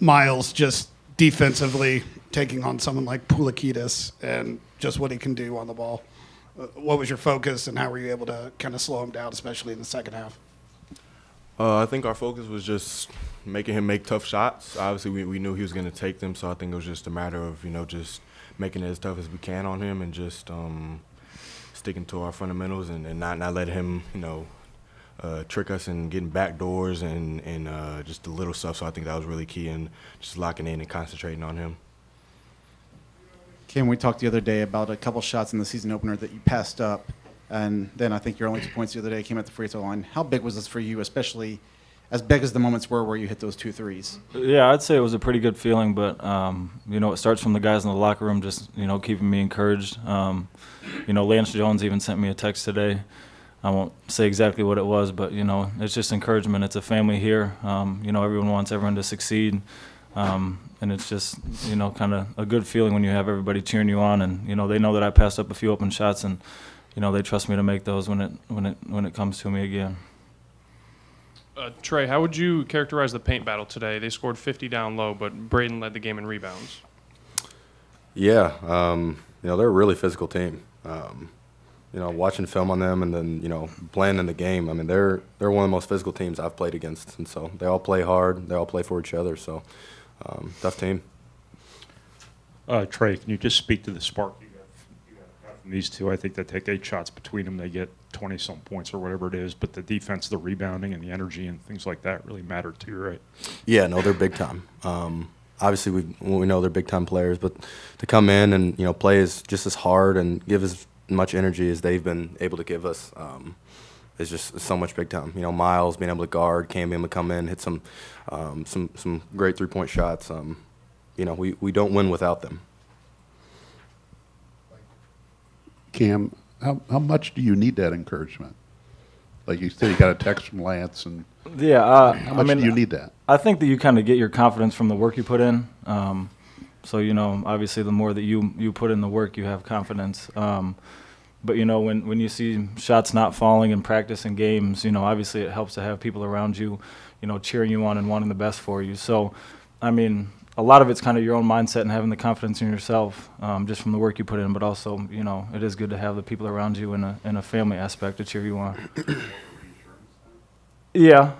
Myles just defensively taking on someone like Pulikitis and just what he can do on the ball. What was your focus, and how were you able to kind of slow him down, especially in the second half? I think our focus was just making him make tough shots. Obviously, we knew he was going to take them, so I think it was just a matter of, just making it as tough as we can on him and just sticking to our fundamentals and not letting him, trick us and getting back doors and just the little stuff. So I think that was really key, and just locking in and concentrating on him. Kim, we talked the other day about a couple shots in the season opener that you passed up, and then I think your only 2 points the other day came at the free throw line. How big was this for you, especially as big as the moments were where you hit those 2 threes? Yeah, I'd say it was a pretty good feeling, but, it starts from the guys in the locker room just, keeping me encouraged. Lance Jones even sent me a text today. I won't say exactly what it was, but, it's just encouragement. It's a family here. Everyone wants everyone to succeed. And it's just, kind of a good feeling when you have everybody cheering you on, and, they know that I passed up a few open shots, and, they trust me to make those when it comes to me again. Trey, how would you characterize the paint battle today? They scored 50 down low, but Braden led the game in rebounds. Yeah, they're a really physical team. Watching film on them and then, playing in the game, I mean, they're one of the most physical teams I've played against. And so they all play hard. They all play for each other. So, tough team. Trey, can you just speak to the spark you got from these two? I think they take 8 shots between them. They get 20-some points or whatever it is. But the defense, the rebounding, and the energy and things like that really matter too, right? Yeah, no, they're big time. Obviously, we know they're big-time players. But to come in and, play just as hard and give as much energy as they've been able to give us is just so much big time. Myles being able to guard, Cam being able to come in, hit some great 3-point shots. We don't win without them. Cam, how much do you need that encouragement? Like you said, you got a text from Lance, and yeah, how much do you need that? I think that you kind of get your confidence from the work you put in. So, obviously the more that you put in the work, you have confidence. But, when you see shots not falling in practice and games, obviously it helps to have people around you, cheering you on and wanting the best for you. So, a lot of it's kind of your own mindset and having the confidence in yourself, just from the work you put in. But also, it is good to have the people around you in a family aspect to cheer you on. Yeah,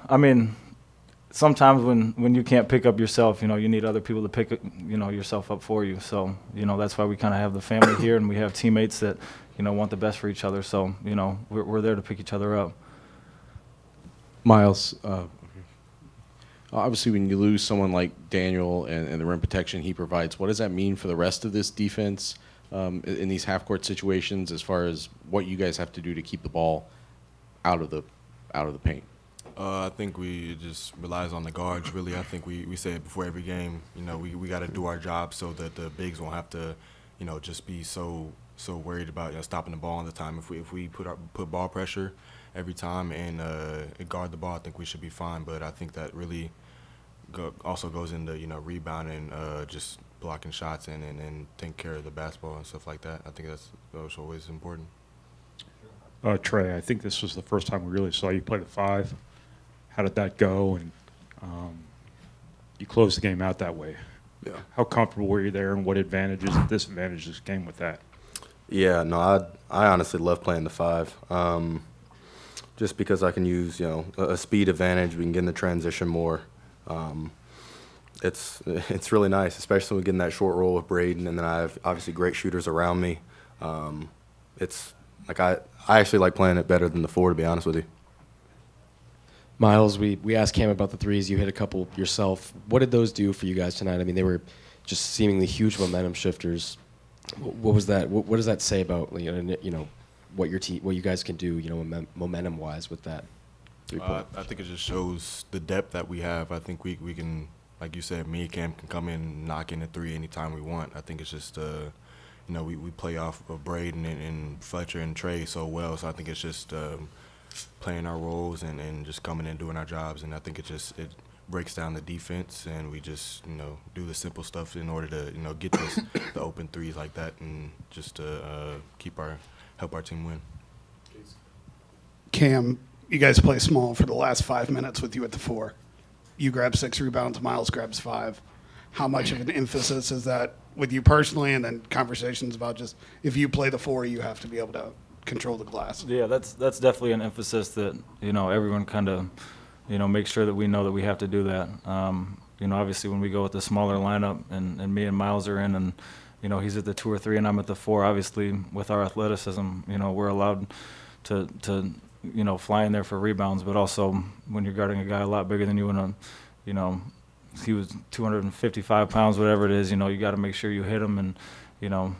sometimes when you can't pick up yourself, you need other people to pick yourself up for you. So, that's why we kind of have the family here, and we have teammates that, want the best for each other. So, we're there to pick each other up. Myles, obviously when you lose someone like Daniel and the rim protection he provides, what does that mean for the rest of this defense in these half-court situations as far as what you guys have to do to keep the ball out of the paint? I think we just relies on the guards, really. I think we say it before every game. We got to do our job so that the bigs won't have to, just be so worried about stopping the ball all the time. If we put ball pressure every time and guard the ball, I think we should be fine. But I think that really also goes into rebounding, just blocking shots and taking care of the basketball and stuff like that. I think that's always important. Trey, I think this was the first time we really saw you play the 5. How did that go? And you closed the game out that way. Yeah. How comfortable were you there, and what advantages and disadvantages came with that? Yeah, no, I honestly love playing the 5, just because I can use a speed advantage. We can get in the transition more. It's really nice, especially when we get in that short roll with Braden, and then I have obviously great shooters around me. It's like I actually like playing it better than the 4, to be honest with you. Myles, we asked Cam about the threes. You hit a couple yourself. What did those do for you guys tonight? They were just seemingly huge momentum shifters. What was that? What does that say about what you guys can do, momentum wise with that? I think it just shows the depth that we have. I think we can, like you said, me and Cam can come in and knock in a 3 anytime we want. I think it's just we play off of Braden and Fletcher and Trey so well. So I think it's just playing our roles and just coming in and doing our jobs. And I think it breaks down the defense, and we just do the simple stuff in order to get the open threes like that, and just to help our team win. Cam, you guys play small for the last 5 minutes with you at the 4. you grab 6 rebounds, Myles grabs 5. How much of an emphasis is that with you personally, and then conversations about just if you play the 4, you have to be able to control the glass? Yeah, that's definitely an emphasis that, everyone kind of, makes sure that we know that we have to do that. Obviously when we go with the smaller lineup and me and Myles are in and, he's at the 2 or 3 and I'm at the 4, obviously with our athleticism, we're allowed to fly in there for rebounds, but also when you're guarding a guy a lot bigger than you and he was 255 pounds, whatever it is, you got to make sure you hit him and,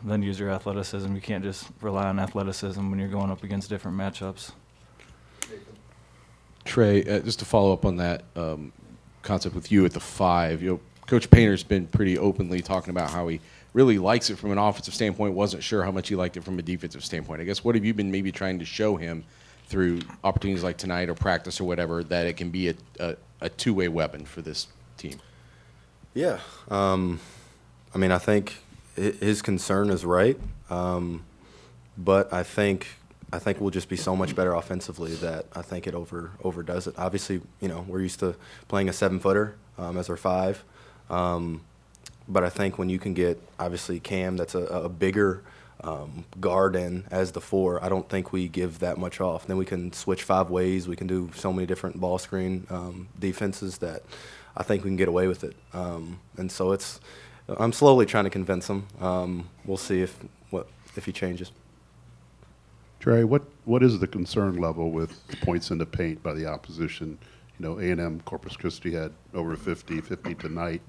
then use your athleticism. You can't just rely on athleticism when you're going up against different matchups. Trey, just to follow up on that concept with you at the 5, Coach Painter's been pretty openly talking about how he really likes it from an offensive standpoint, wasn't sure how much he liked it from a defensive standpoint. I guess what have you been maybe trying to show him through opportunities like tonight or practice or whatever that it can be a two-way weapon for this team? Yeah. I think his concern is right, but I think we'll just be so much better offensively that I think it overdoes it. Obviously, we're used to playing a 7-footer as our 5, but I think when you can get obviously Cam, that's a bigger guard in as the 4, I don't think we give that much off. Then we can switch 5 ways. We can do so many different ball screen defenses that I think we can get away with it. And so I'm slowly trying to convince him. We'll see if he changes. Trey, what is the concern level with points in the paint by the opposition? A&M Corpus Christi had over 50 tonight.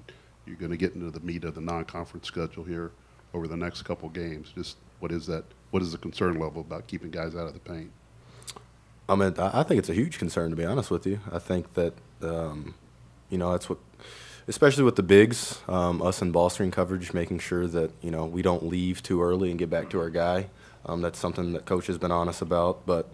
You're going to get into the meat of the non-conference schedule here over the next couple games. Just what is that? What is the concern level about keeping guys out of the paint? I think it's a huge concern, to be honest with you. I think that that's what, especially with the bigs, us in ball screen coverage, making sure that we don't leave too early and get back to our guy. That's something that coach has been honest about. But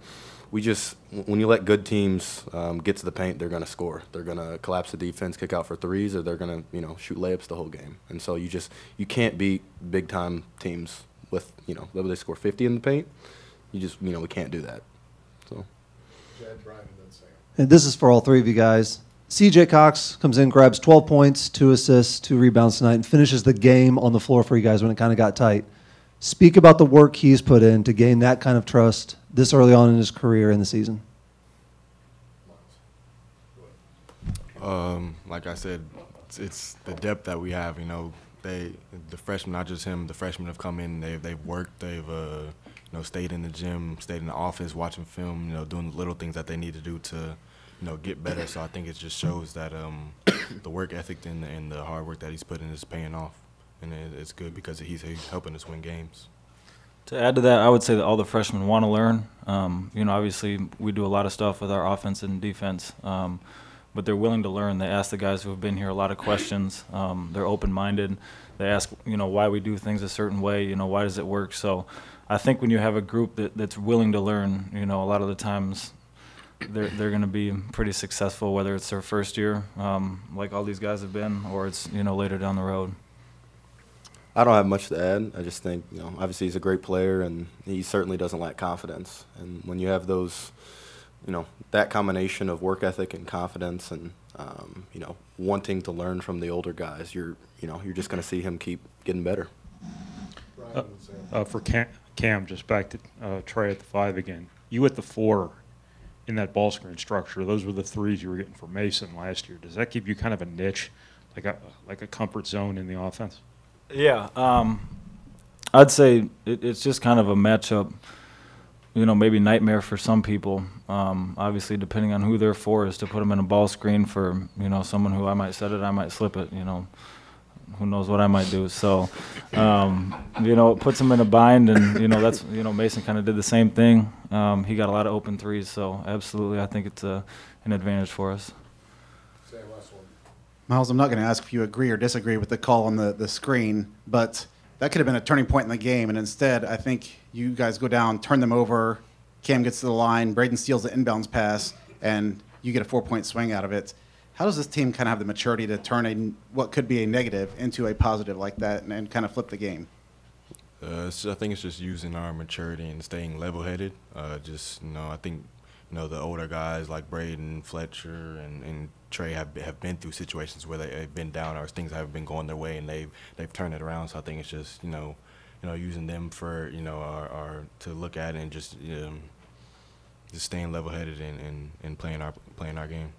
when you let good teams get to the paint, they're going to score. They're going to collapse the defense, kick out for threes, or they're going to shoot layups the whole game. And so you can't beat big time teams with whether they score 50 in the paint. We can't do that. So. And this is for all 3 of you guys. C.J. Cox comes in, grabs 12 points, 2 assists, 2 rebounds tonight, and finishes the game on the floor for you guys when it kind of got tight. Speak about the work he's put in to gain that kind of trust this early on in his career in the season. Like I said, it's the depth that we have. The freshmen, not just him, the freshmen have come in. They've worked. They've stayed in the gym, stayed in the office, watching film. Doing the little things that they need to do to get better. So I think it just shows that the work ethic and the hard work that he's put in is paying off. And it's good because he's helping us win games. To add to that, I would say that all the freshmen want to learn. Obviously we do a lot of stuff with our offense and defense, but they're willing to learn. They ask the guys who have been here a lot of questions. They're open-minded. They ask, why we do things a certain way, why does it work? So I think when you have a group that's willing to learn, a lot of the times they're going to be pretty successful, whether it's their first year, like all these guys have been, or it's, later down the road. I don't have much to add. I just think, obviously he's a great player, and he certainly doesn't lack confidence. And when you have those, that combination of work ethic and confidence and, wanting to learn from the older guys, you're just going to see him keep getting better. For Cam, just back to Trey at the 5 again. You at the 4 in that ball screen structure, those were the 3s you were getting from Mason last year. Does that give you kind of a niche, like a comfort zone in the offense? Yeah, I'd say it's just kind of a matchup, maybe nightmare for some people. Obviously, depending on who they're for, is to put them in a ball screen for, someone who I might set it, I might slip it, who knows what I might do. So, it puts them in a bind, and, that's, Mason kind of did the same thing. He got a lot of open 3s, so absolutely I think it's an advantage for us. Myles, I'm not going to ask if you agree or disagree with the call on the screen, but that could have been a turning point in the game, and instead I think you guys go down, turn them over, Cam gets to the line, Braden steals the inbounds pass, and you get a 4-point swing out of it. How does this team kind of have the maturity to turn what could be a negative into a positive like that and kind of flip the game? I think it's just using our maturity and staying level-headed. I think, the older guys like Braden, Fletcher, and Trey have been through situations where they've been down or things haven't been going their way, and they've turned it around. So I think it's just using them for our to look at and just staying level-headed and playing our game.